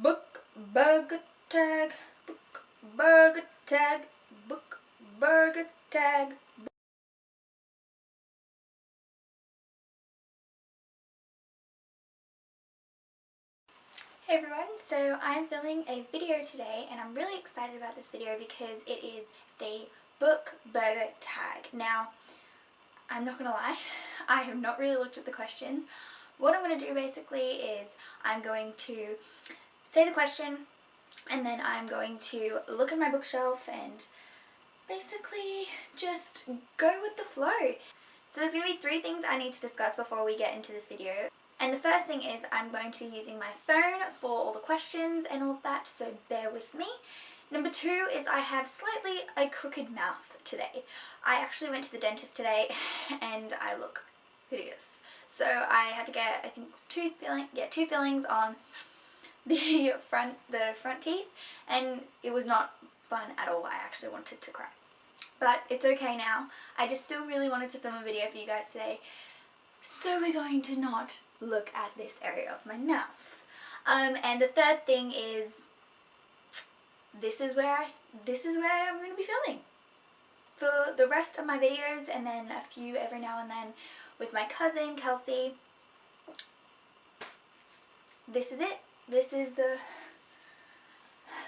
Book burger tag, book burger tag, book burger tag. Hey everyone, so I'm filming a video today and I'm really excited about this video because it is the book burger tag. Now, I'm not gonna lie, I have not really looked at the questions. What I'm gonna do basically is I'm going to say the question and then I'm going to look at my bookshelf and basically just go with the flow. So there's going to be 3 things I need to discuss before we get into this video. And the first thing is I'm going to be using my phone for all the questions and all of that, so bear with me. Number 2 is I have slightly a crooked mouth today. I actually went to the dentist today and I look hideous. So I had to get, I think it was 2 fillings on the front teeth, and it was not fun at all. I actually wanted to cry. But it's okay now. I just still really wanted to film a video for you guys today. So we're going to not look at this area of my mouth. And the third thing is this is where I'm going to be filming for the rest of my videos, and then a few every now and then with my cousin Kelsey. This is it. This is the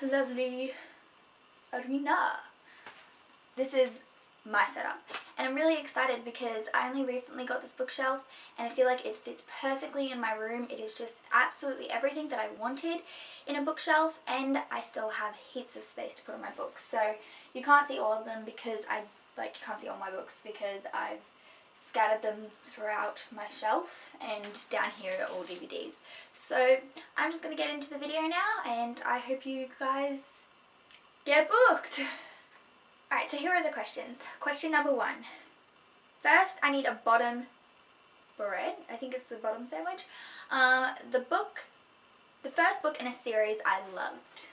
lovely arena. This is my setup and I'm really excited because I only recently got this bookshelf and I feel like it fits perfectly in my room. It is just absolutely everything that I wanted in a bookshelf, and I still have heaps of space to put on my books. So you can't see all of them because you can't see all my books because I've scattered them throughout my shelf, and down here are all DVDs. So I'm just going to get into the video now and I hope you guys get booked. Alright, so here are the questions. Question number 1. First, I need a bottom bread. I think it's the bottom sandwich. The first book in a series I loved.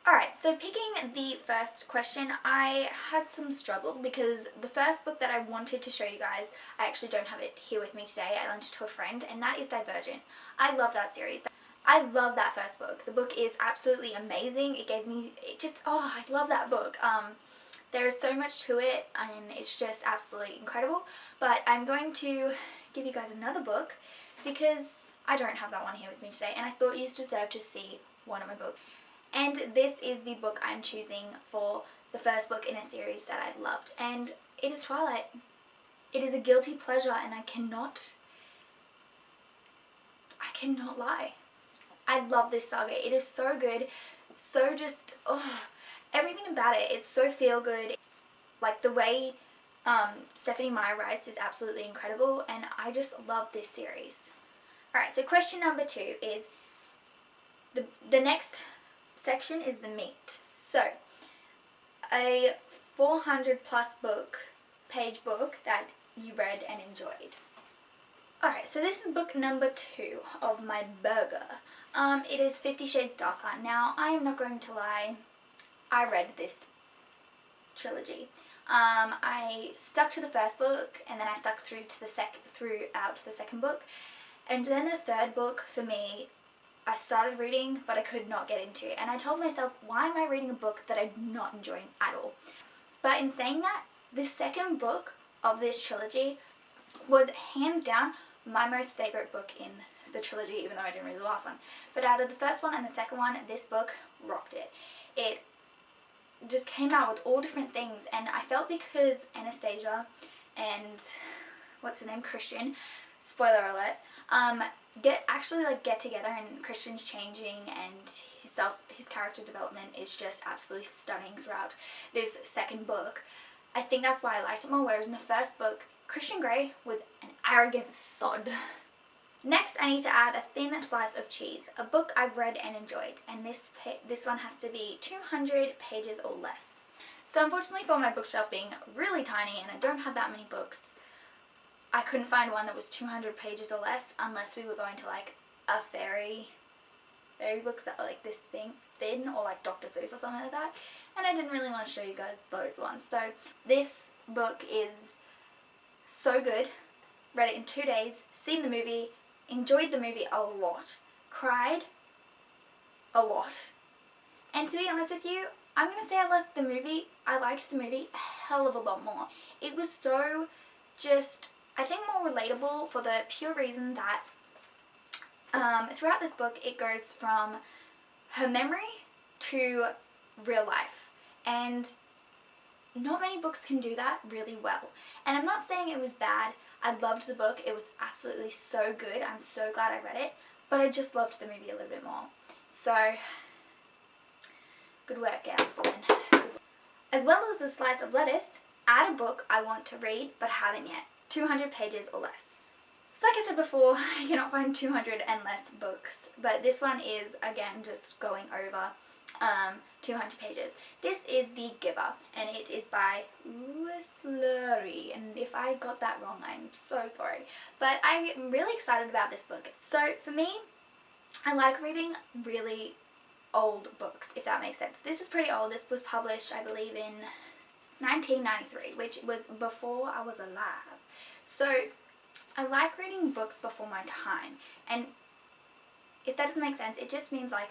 Alright, so picking the first question, I had some struggle because the first book that I wanted to show you guys, I actually don't have it here with me today. I lent it to a friend, and that is Divergent. I love that series. I love that first book. The book is absolutely amazing. I love that book. There is so much to it and it's just absolutely incredible. But I'm going to give you guys another book because I don't have that one here with me today, and I thought you deserve to see one of my books. And this is the book I'm choosing for the first book in a series that I loved, and it is Twilight. It is a guilty pleasure and I cannot lie. I love this saga. It is so good, so just, everything about it. It's so feel good. Like the way Stephanie Meyer writes is absolutely incredible, and I just love this series. Alright, so question number 2 is, the next section is the meat. So, a 400 plus page book that you read and enjoyed. Alright, so this is book number 2 of my burger. It is 50 Shades Darker. Now, I am not going to lie, I read this trilogy. I stuck to the first book, and then I stuck throughout to the second book, and then the third book for me I started reading but I could not get into, and I told myself, why am I reading a book that I'm not enjoying at all? But in saying that, the second book of this trilogy was hands down my most favourite book in the trilogy, even though I didn't read the last one. But out of the first one and the second one, this book rocked it. It just came out with all different things, and I felt because Anastasia and what's her name, Christian, spoiler alert, get together, and Christian's changing, and his character development is just absolutely stunning throughout this second book. I think that's why I liked it more, whereas in the first book, Christian Grey was an arrogant sod. Next, I need to add a thin slice of cheese, a book I've read and enjoyed, and this one has to be 200 pages or less. So unfortunately for my bookshelf being really tiny and I don't have that many books, I couldn't find one that was 200 pages or less unless we were going to like a fairy books that are like this thin, or like Dr. Seuss or something like that, and I didn't really want to show you guys those ones. So this book is so good. Read it in 2 days, seen the movie, enjoyed the movie a lot, cried a lot. And to be honest with you, I'm going to say I liked the movie a hell of a lot more. It was so just, I think, more relatable for the pure reason that throughout this book it goes from her memory to real life. And not many books can do that really well. And I'm not saying it was bad. I loved the book. It was absolutely so good. I'm so glad I read it. But I just loved the movie a little bit more. So, good work, Anne Flynn. As well as a slice of lettuce, add a book I want to read but haven't yet. 200 pages or less. So like I said before, you cannot find 200 and less books. But this one is, again, just going over 200 pages. This is The Giver, and it is by Louis Leary. And if I got that wrong, I'm so sorry. But I'm really excited about this book. So for me, I like reading really old books, if that makes sense. This is pretty old. This was published, I believe, in 1993, which was before I was alive. So I like reading books before my time. And if that doesn't make sense, it just means like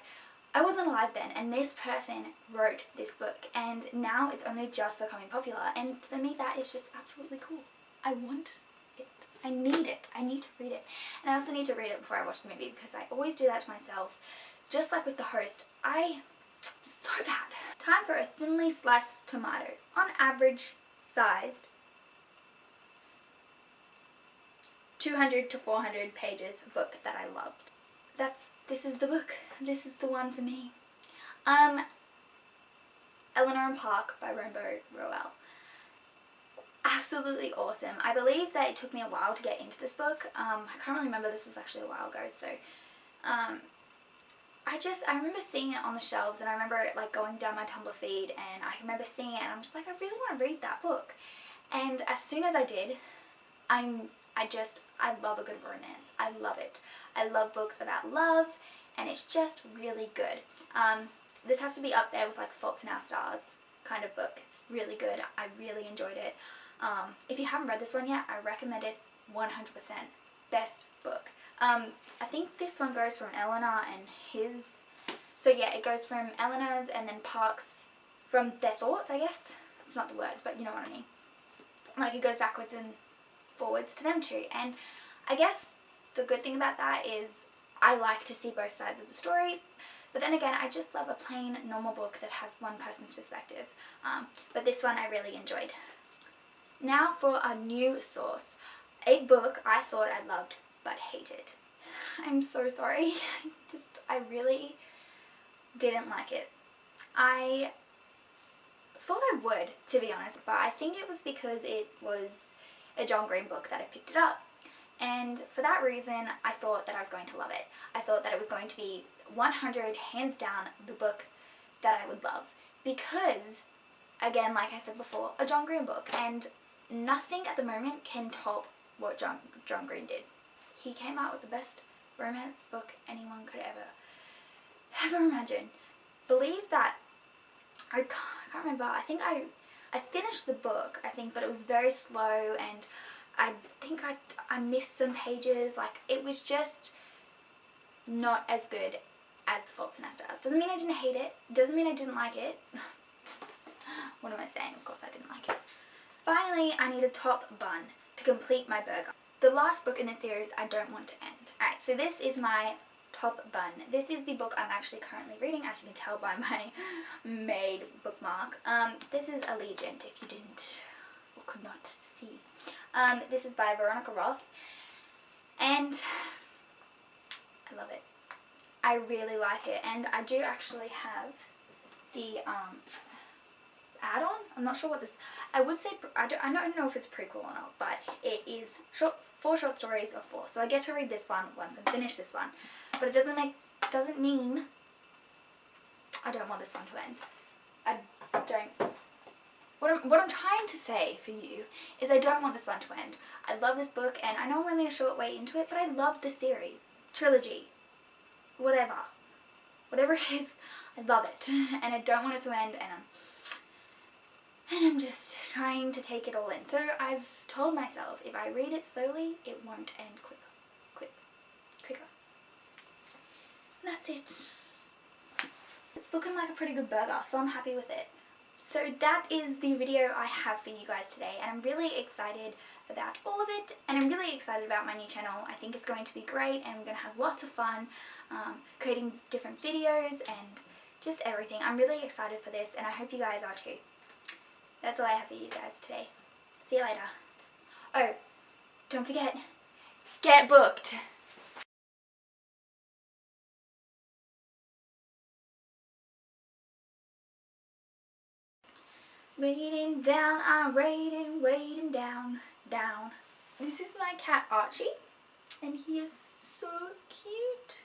I wasn't alive then, and this person wrote this book, and now it's only just becoming popular, and for me that is just absolutely cool. I want it. I need it. I need to read it. And I also need to read it before I watch the movie, because I always do that to myself. Just like with The Host, so bad. Time for a thinly sliced tomato, on average sized, 200 to 400 pages book that I loved. This is the book. This is the one for me. Eleanor and Park by Rainbow Rowell. Absolutely awesome. I believe that it took me a while to get into this book. I can't really remember, this was actually a while ago, so I remember seeing it on the shelves, and I remember like going down my Tumblr feed, and I remember seeing it, and I'm just like, I really want to read that book. And as soon as I did, I love a good romance. I love it. I love books about love, and it's just really good. This has to be up there with like Faults in Our Stars kind of book. It's really good. I really enjoyed it. If you haven't read this one yet, I recommend it 100%. Best book. I think this one goes from Eleanor and his. So yeah, it goes from Eleanor's and then Park's, from their thoughts, I guess. It's not the word, but you know what I mean. Like it goes backwards and forwards to them too. And I guess the good thing about that is I like to see both sides of the story, but then again I just love a plain normal book that has one person's perspective. But this one I really enjoyed. Now for a new source, a book I thought I loved but hated. I'm so sorry. I really didn't like it. I thought I would, to be honest, but I think it was because it was a John Green book that I picked it up. And for that reason, I thought that I was going to love it. I thought that it was going to be 100, hands down, the book that I would love. Because, again, like I said before, a John Green book. And nothing at the moment can top what John Green did. He came out with the best romance book anyone could ever imagine. Believe that, I can't remember, I think I finished the book, but it was very slow, and I think I missed some pages. Like, it was just not as good as Faults in Our Stars. Doesn't mean I didn't hate it, doesn't mean I didn't like it. What am I saying? Of course I didn't like it. Finally, I need a top bun to complete my burger. The last book in this series I don't want to end. Alright, so this is my top bun. This is the book I'm actually currently reading, as you can tell by my made bookmark. This is Allegiant, if you didn't or could not see. This is by Veronica Roth, and I love it. I really like it, and I do actually have the add-on. I'm not sure what this, I would say, I don't know if it's prequel or not, but it is 4 short stories of 4. So I get to read this one once and finish this one, but it doesn't mean I don't want this one to end. I don't. What I'm trying to say for you is I don't want this one to end. I love this book, and I know I'm only a short way into it, but I love the series, trilogy, whatever it is. I love it, and I don't want it to end, and I'm just trying to take it all in. So I've told myself if I read it slowly, it won't end quicker. And that's it. it's looking like a pretty good burger, so I'm happy with it. So that is the video I have for you guys today, and I'm really excited about all of it, and I'm really excited about my new channel. I think it's going to be great, and I'm going to have lots of fun creating different videos and just everything. I'm really excited for this, and I hope you guys are too. That's all I have for you guys today. See you later. Oh, don't forget, get booked! Waiting down, I'm waiting down, down. This is my cat Archie, and he is so cute.